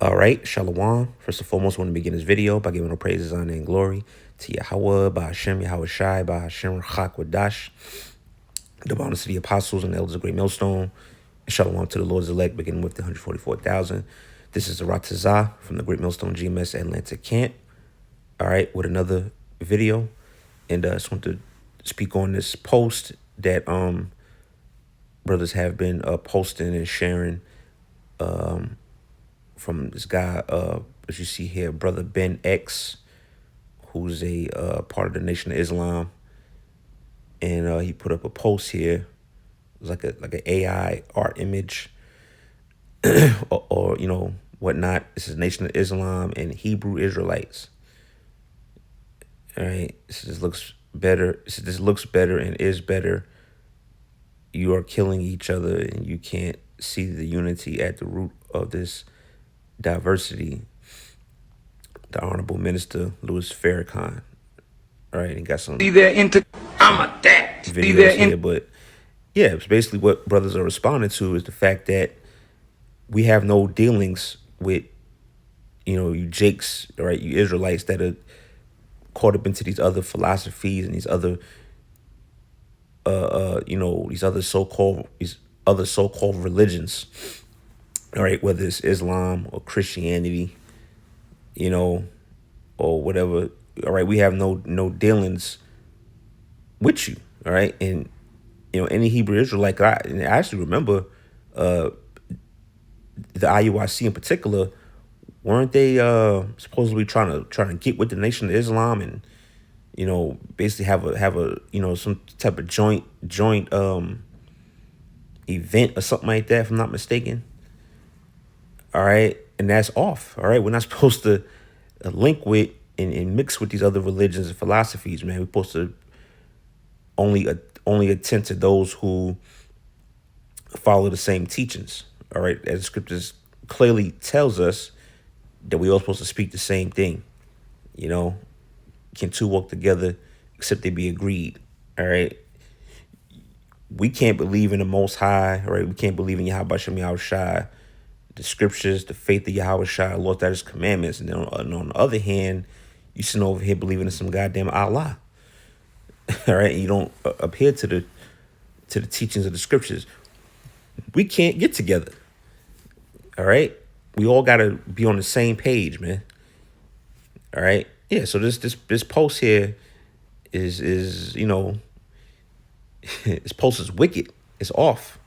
All right, Shalom. First and foremost, I want to begin this video by giving all praises, honor, and glory to Yahweh, by Hashem, Yahweh Shai, by Hashem, Chak Wadash, the bonus to the apostles and the elders of Great Millstone, and Shalom to the Lord's elect, beginning with the 144,000. This is the Ratazah from the Great Millstone GMS Atlanta camp. All right, with another video, and I just want to speak on this post that brothers have been posting and sharing from this guy, as you see here, Brother Ben X, who's a part of the Nation of Islam, and he put up a post here. It was like an AI art image, or whatnot. This is Nation of Islam and Hebrew Israelites. All right, this looks better. This looks better and is better. You are killing each other, and you can't see the unity at the root of this diversity. The Honorable Minister Louis Farrakhan. All right, and got some videos here, but yeah, it's basically what brothers are responding to is the fact that we have no dealings with, you Jakes, all right, you Israelites that are caught up into these other philosophies and these other, these other so-called religions. All right, whether it's Islam or Christianity, or whatever. All right, we have no dealings with you. All right, and any Hebrew Israelite, I actually remember the IUIC in particular. Weren't they supposedly trying to get with the Nation of Islam and basically have a some type of joint event or something like that, if I'm not mistaken. All right, and that's off. All right, we're not supposed to link with and mix with these other religions and philosophies, man. We're supposed to only attend to those who follow the same teachings. All right, as the scriptures clearly tells us that we all supposed to speak the same thing. Can two walk together except they be agreed? All right. We can't believe in the Most High. All right. We can't believe in Yahweh Shem Yahweh Shai, the scriptures, the faith of Yahweh Shai, Lord, that is commandments. And then on the other hand, you sitting over here believing in some goddamn Allah. All right. You don't adhere to the teachings of the scriptures. We can't get together. All right. We all got to be on the same page, man. All right. Yeah. So this post here is this post is wicked. It's off.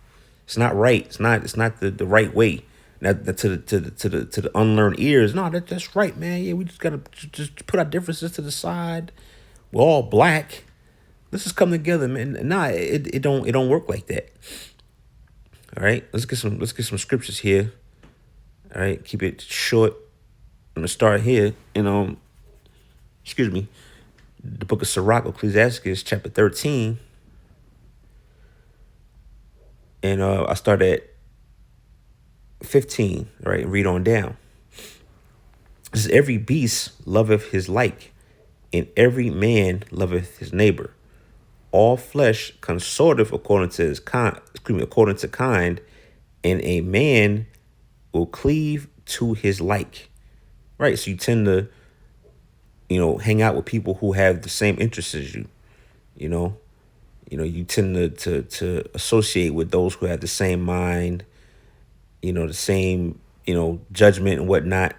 It's not right. It's not the right way. Now to the unlearned ears, no, that's right, man. Yeah, we just gotta just put our differences to the side. We're all black. Let's just come together, man. Nah, it don't work like that. All right. Let's get some scriptures here. All right, keep it short. I'm gonna start here. Excuse me. The book of Sirach, Ecclesiastes, chapter 13. And I start at 15, right? And read on down. It says, every beast loveth his like, and every man loveth his neighbor. All flesh consorteth according to his kind, according to kind, and a man will cleave to his like. Right. So you tend to, hang out with people who have the same interests as you. You tend to associate with those who have the same mind, the same, judgment and whatnot.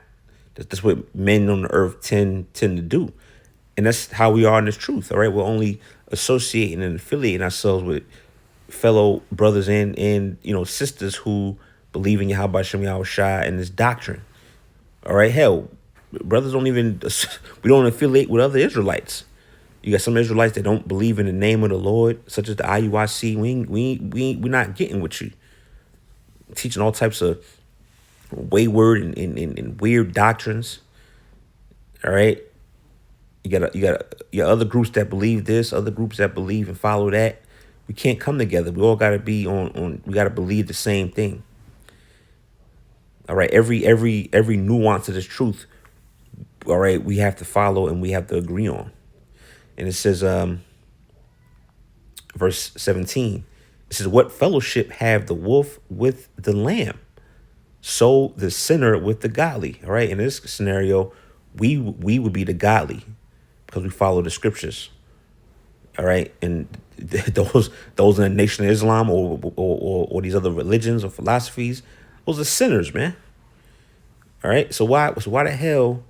That's what men on the earth tend to do. And that's how we are in this truth. All right. We're only associating and affiliating ourselves with fellow brothers and sisters who believe in Yahweh Shem Yahweh Shai and this doctrine. All right. Hell, brothers we don't affiliate with other Israelites. You got some Israelites that don't believe in the name of the Lord, such as the IUIC. We're not getting with you. Teaching all types of wayward and weird doctrines. All right. You got your other groups that believe this, other groups that believe and follow that. We can't come together. We all got to be we got to believe the same thing. All right. Every nuance of this truth. All right. We have to follow and we have to agree on. And it says, verse 17, it says, what fellowship have the wolf with the lamb? So the sinner with the godly. All right. In this scenario, we would be the godly because we follow the scriptures. All right. And those in the Nation of Islam or these other religions or philosophies, those are sinners, man. All right. So why the hell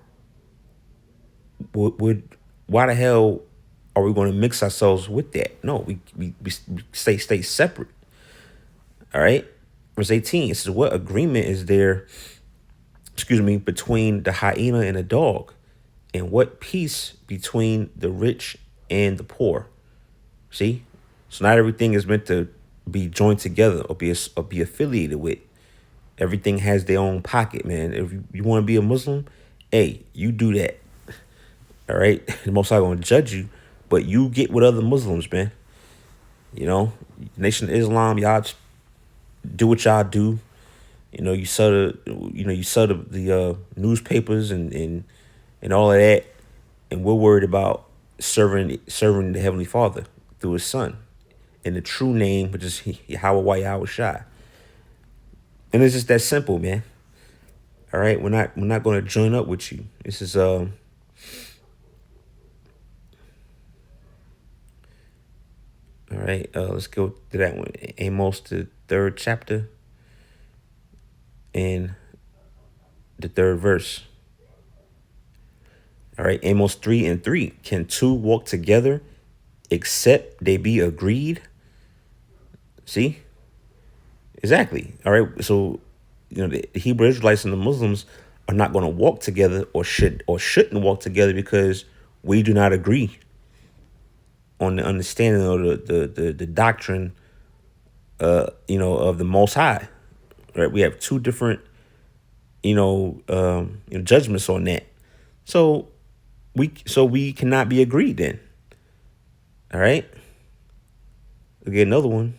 would why the hell are we going to mix ourselves with that? No, we stay separate. All right. Verse 18, it says, what agreement is there, between the hyena and the dog? And what peace between the rich and the poor? See? So not everything is meant to be joined together or be affiliated with. Everything has their own pocket, man. If you want to be a Muslim, hey, you do that. All right? The Most High gonna judge you, but you get with other Muslims, man. You know, Nation of Islam, y'all do what y'all do. You sell the newspapers and all of that, and we're worried about serving the Heavenly Father through His Son in the true name, which is Yahweh Yahweh Shai. And it's just that simple, man. All right, we're not going to join up with you. This is all right. Let's go to that one. Amos, the third chapter and the third verse. All right, Amos 3:3. Can two walk together except they be agreed? See? Exactly. All right. So, the Hebrew Israelites and the Muslims are not going to walk together shouldn't walk together because we do not agree on the understanding of the doctrine, of the Most High. Right. We have two different, judgments on that. So we cannot be agreed then. All right. We'll get another one.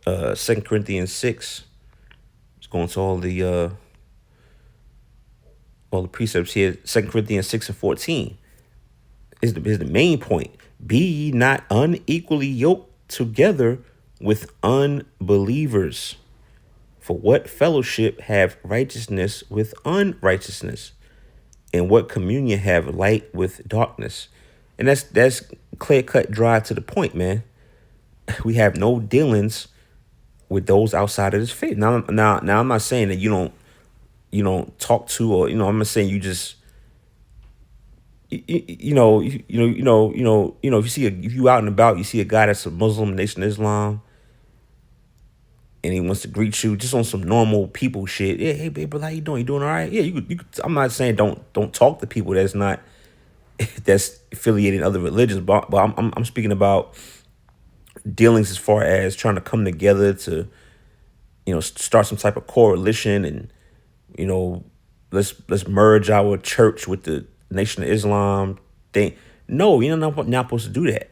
2 Corinthians 6. It's going to all the precepts here. 2 Corinthians 6:14 is the main point. Be ye not unequally yoked together with unbelievers. For what fellowship have righteousness with unrighteousness? And what communion have light with darkness? And that's clear cut, dry to the point, man. We have no dealings with those outside of this faith. Now, I'm not saying that you don't talk to, or I'm not saying you just if you if you out and about, you see a guy that's a Muslim, Nation of Islam, and he wants to greet you just on some normal people shit. Yeah, hey babe, how you doing? You doing all right? Yeah, I'm not saying don't talk to people that's not that's affiliated in other religions, but I'm speaking about dealings as far as trying to come together to start some type of coalition and you know, let's merge our church with the Nation of Islam thing. No, you're not supposed to do that.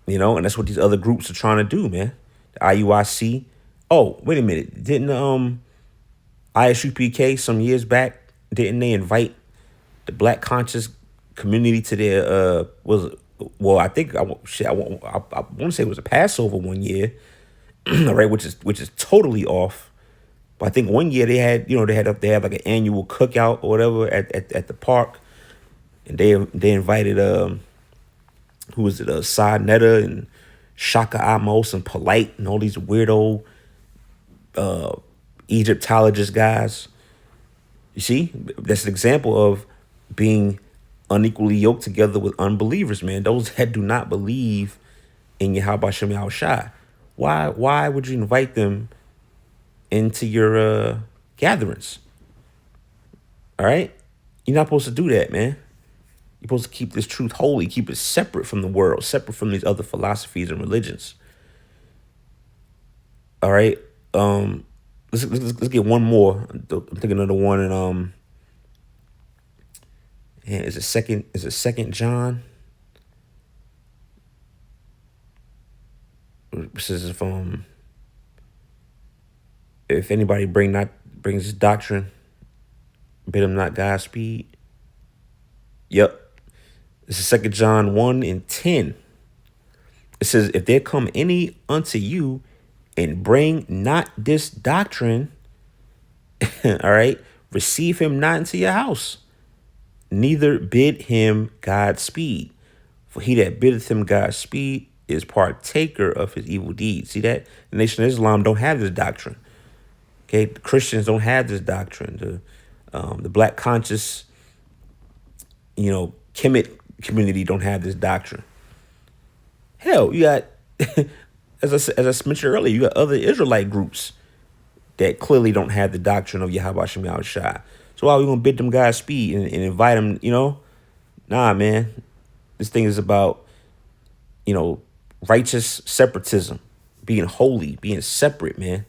And that's what these other groups are trying to do, man. The IUIC. Oh, wait a minute. Didn't ISUPK some years back, didn't they invite the black conscious community to their I think I want to say it was a Passover one year, right? Which is totally off. But I think one year they had like an annual cookout or whatever at the park, and they invited who was it, Sa Netta and Shaka Amos and Polite and all these weirdo Egyptologist guys. You see, that's an example of being unequally yoked together with unbelievers, man. Those that do not believe in Yahweh Shem Yahushai. Why would you invite them into your gatherings? All right, you're not supposed to do that, man. You're supposed to keep this truth holy, keep it separate from the world, separate from these other philosophies and religions. All right, let's get one more. I'm thinking of the one in is it second John? This is if anybody brings his doctrine, bid him not Godspeed. Yep. This is 2 John 1:10. It says, if there come any unto you and bring not this doctrine, all right, receive him not into your house, neither bid him Godspeed. For he that biddeth him Godspeed is partaker of his evil deeds. See that? The Nation of Islam don't have this doctrine. Okay, the Christians don't have this doctrine. The black conscious, Kemet community don't have this doctrine. Hell, you got, as I mentioned earlier, you got other Israelite groups that clearly don't have the doctrine of Yahweh Shem Shai. So why are we gonna bid them guys speed and invite them? Nah, man. This thing is about righteous separatism, being holy, being separate, man,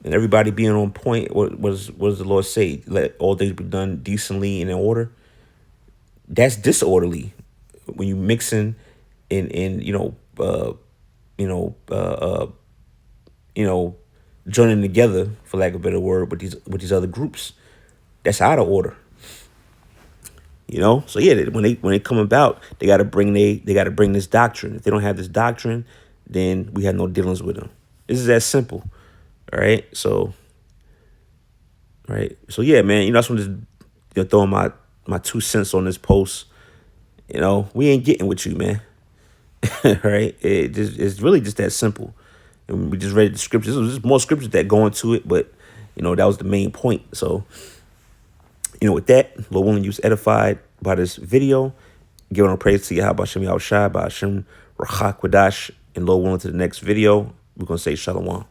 and everybody being on point. What does the Lord say? Let all things be done decently and in order. That's disorderly when you mixing in joining together, for lack of a better word, with these other groups. That's out of order. So yeah, when they come about, they gotta bring this doctrine. If they don't have this doctrine, then we have no dealings with them. This is that simple. All right. So yeah, man. I just want to throw my 2 cents on this post. We ain't getting with you, man. Right? It's really just that simple. And we just read the scriptures. There's just more scriptures that go into it, but that was the main point. So, with that, Lord willing, you was edified by this video. Giving our praise to Yahweh Shem Yahushua, by Hashem Rachak Wadash, and Lord willing, to the next video, we're gonna say Shalom.